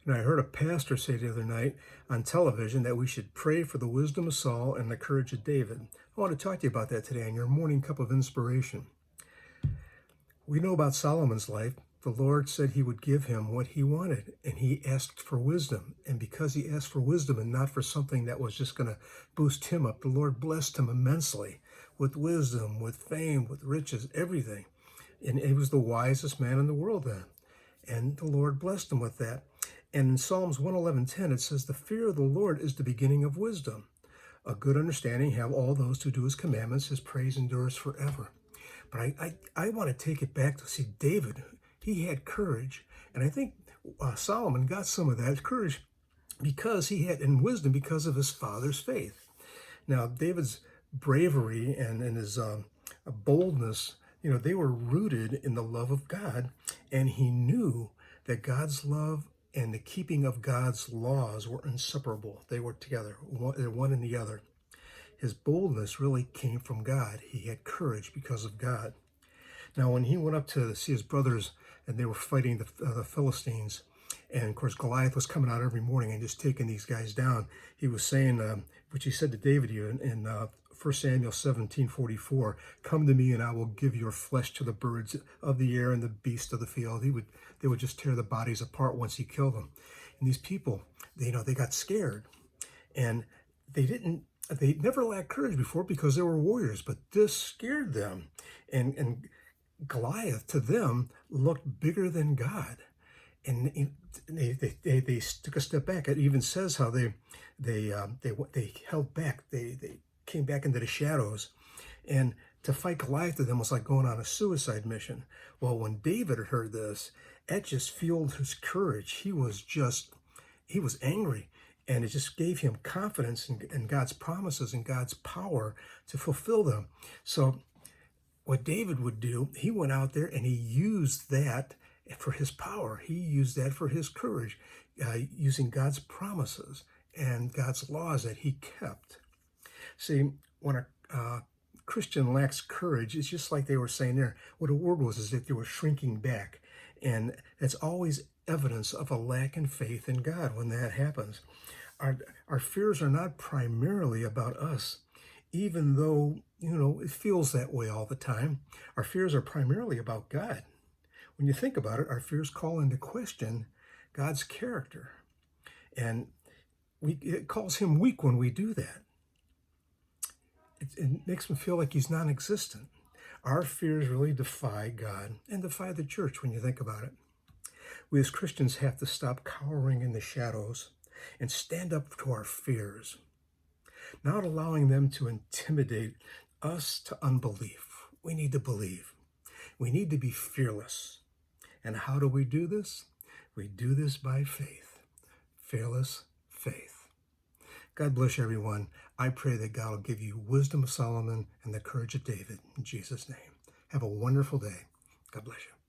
And I heard a pastor say the other night on television that we should pray for the wisdom of Saul and the courage of David. I want to talk to you about that today on your morning cup of inspiration. We know about Solomon's life. The Lord said he would give him what he wanted, and he asked for wisdom. And because he asked for wisdom and not for something that was just going to boost him up, the Lord blessed him immensely with wisdom, with fame, with riches, everything. And he was the wisest man in the world then. And the Lord blessed him with that. And in Psalms 111:10, it says, "The fear of the Lord is the beginning of wisdom. A good understanding have all those who do his commandments. His praise endures forever." But I want to take it back to see David. He had courage. And I think Solomon got some of that courage because he had, and wisdom because of his father's faith. Now, David's bravery and his boldness, they were rooted in the love of God. And he knew that God's love and the keeping of God's laws were inseparable. They were together, one and the other. His boldness really came from God. He had courage because of God. Now, when he went up to see his brothers and they were fighting the Philistines, and of course Goliath was coming out every morning and just taking these guys down, he was saying, which he said to David here in 1 Samuel 17:44, "Come to me and I will give your flesh to the birds of the air and the beasts of the field." They would just tear the bodies apart once he killed them. And these people, they got scared. And they never lacked courage before because they were warriors, but this scared them. And Goliath to them looked bigger than God. And they took a step back. It even says how they held back. They came back into the shadows. And to fight Goliath to them was like going on a suicide mission. Well, when David heard this, it just fueled his courage. He was angry. And it just gave him confidence in God's promises and God's power to fulfill them. So what David would do, he went out there and he used that for his power. He used that for his courage, using God's promises and God's laws that he kept. See, when a Christian lacks courage, it's just like they were saying there. What a word was is that they were shrinking back. And that's always evidence of a lack in faith in God when that happens. Our fears are not primarily about us, even though, it feels that way all the time. Our fears are primarily about God. When you think about it, our fears call into question God's character. And it calls him weak when we do that. It makes him feel like he's non-existent. Our fears really defy God and defy the church when you think about it. We as Christians have to stop cowering in the shadows and stand up to our fears, not allowing them to intimidate us to unbelief. We need to believe. We need to be fearless. And how do we do this? We do this by faith. Fearless faith. God bless everyone. I pray that God will give you wisdom of Solomon and the courage of David. In Jesus' name. Have a wonderful day. God bless you.